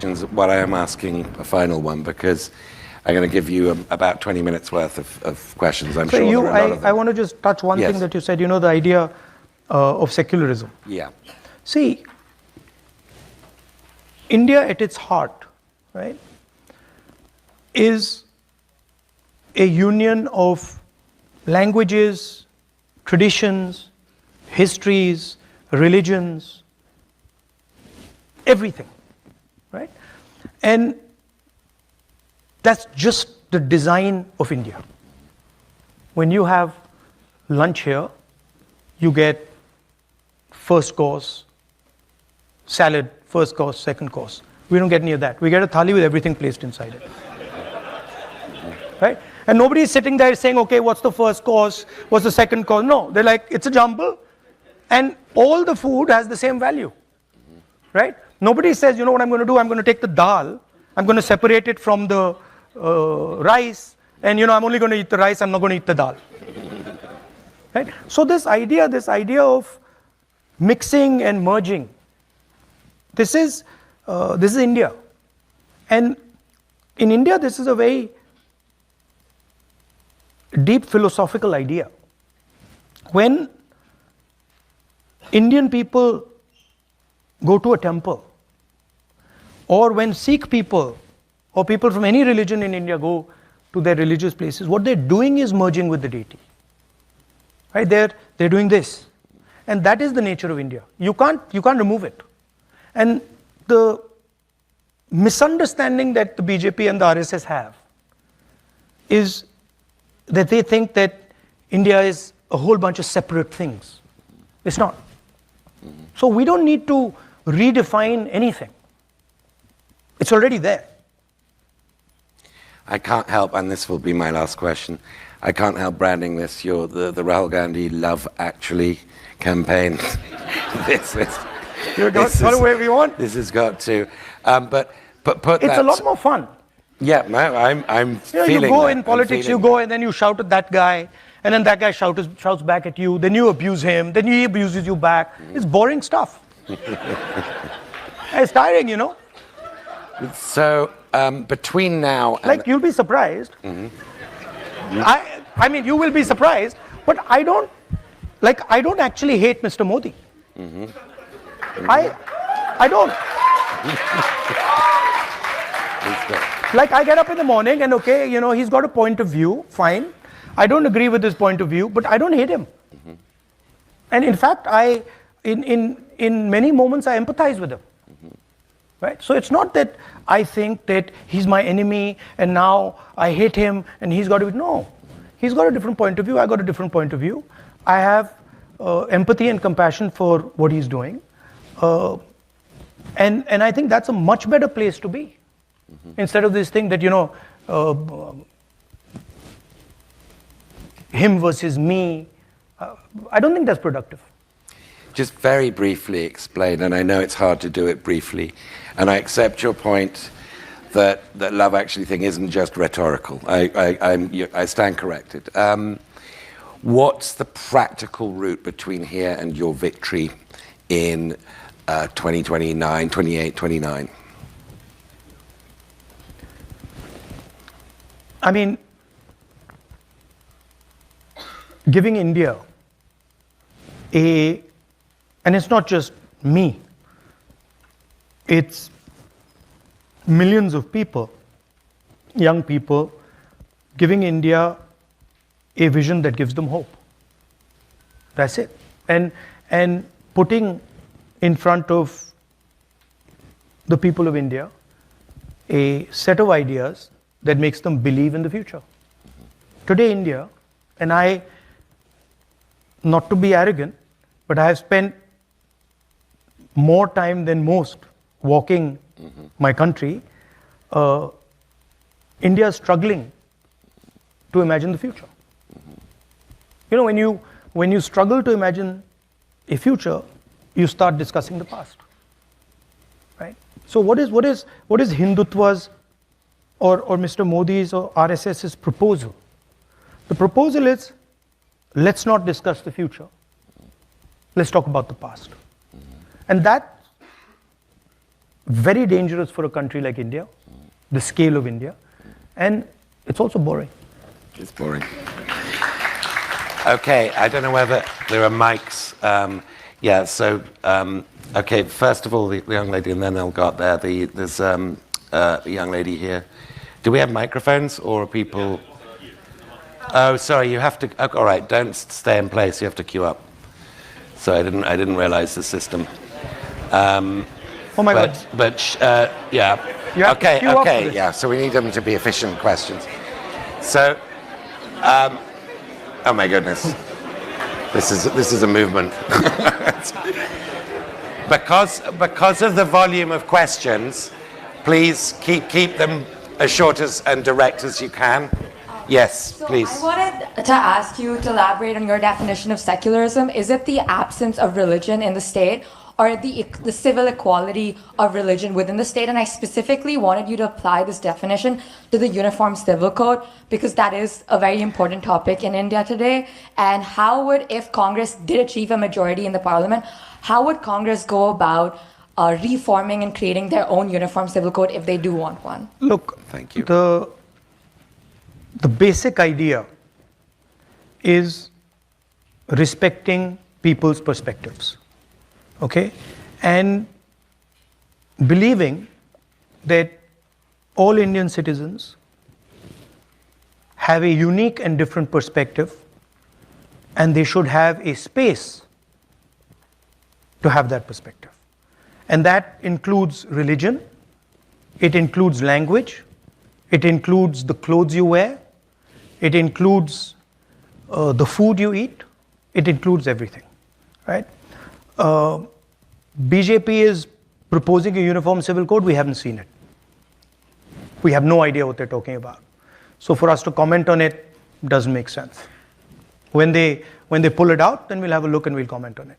questions while I am asking a final one, because I'm going to give you about 20 minutes worth of questions. I'm sure there are a lot of them. I want to just touch one thing that you said, the idea of secularism. Yeah. See, India at its heart, right, is a union of languages, traditions, histories, religions, everything, right? And that's just the design of India. When you have lunch here, you get first course, salad, first course, second course. We don't get any of that. We get a thali with everything placed inside it. Right? And nobody is sitting there saying, okay, what's the first course? What's the second course? No, they're like, it's a jumble. And all the food has the same value. Right? Nobody says, what I'm going to do? I'm going to take the dal, I'm going to separate it from the rice, and I'm only going to eat the rice, I'm not going to eat the dal. Right? So this idea of mixing and merging, this is India. And in India, this is a very deep philosophical idea. When Indian people go to a temple, or when Sikh people or people from any religion in India go to their religious places, what they're doing is merging with the deity. Right? They're doing this. And that is the nature of India. You can't remove it. And the misunderstanding that the BJP and the RSS have is that they think that India is a whole bunch of separate things. It's not. So we don't need to redefine anything. It's already there. I can't help, and this will be my last question, I can't help branding this the Rahul Gandhi Love Actually campaign. You're not the way we want. This has got to. But put it's a lot more fun. Yeah, I'm feeling you go that. in politics, you go and then you shout at that guy, and then that guy shouts back at you, then you abuse him, then he abuses you back. It's boring stuff. It's tiring, So, between now and... Like, you'll be surprised. I mean, you will be surprised, but I don't actually hate Mr. Modi. I don't. Like, I get up in the morning and okay, he's got a point of view, fine. I don't agree with his point of view, but I don't hate him. And in fact, in many moments, I empathize with him. Right? So it's not that I think that he's my enemy and now I hate him and he's got to be, no. He's got a different point of view, I got a different point of view. I have empathy and compassion for what he's doing. And I think that's a much better place to be. Instead of this thing that, him versus me. I don't think that's productive. Just very briefly explain, and I know it's hard to do it briefly, and I accept your point that love actually thing isn't just rhetorical. I stand corrected. What's the practical route between here and your victory in 2029, 28, 29? I mean, giving India and it's not just me, it's millions of people, young people, giving India a vision that gives them hope. That's it. And putting in front of the people of India a set of ideas that makes them believe in the future. Today, India, and I, not to be arrogant, but I have spent more time than most walking my country. India is struggling to imagine the future. When you struggle to imagine a future, you start discussing the past, right? So what is Hindutva's or Mr. Modi's or RSS's proposal? The proposal is, let's not discuss the future. Let's talk about the past. And that very dangerous for a country like India, the scale of India, and it's also boring. It's boring. Okay, I don't know whether there are mics. Okay, first of all, the young lady, and then I'll go up there. There's a young lady here. Do we have microphones, or are people... Oh, sorry, you have to... Oh, all right, don't stay in place. You have to queue up. So I didn't realize the system. Oh my God. Yeah. Okay, yeah. So we need them to be efficient questions. So, oh my goodness, this is a movement. because of the volume of questions, please keep them as short and direct as you can. Yes, so please. I wanted to ask you to elaborate on your definition of secularism. Is it the absence of religion in the state, or the civil equality of religion within the state? And I specifically wanted you to apply this definition to the Uniform Civil Code, because that is a very important topic in India today. And how would, if Congress did achieve a majority in the parliament, how would Congress go about reforming and creating their own Uniform Civil Code if they do want one? Look, thank you. The basic idea is respecting people's perspectives, okay? And believing that all Indian citizens have a unique and different perspective, and they should have a space to have that perspective. And that includes religion, it includes language, it includes the clothes you wear, it includes the food you eat, it includes everything, right? BJP is proposing a uniform civil code. We haven't seen it. We have no idea what they're talking about. So for us to comment on it doesn't make sense. When they pull it out, then we'll have a look and we'll comment on it.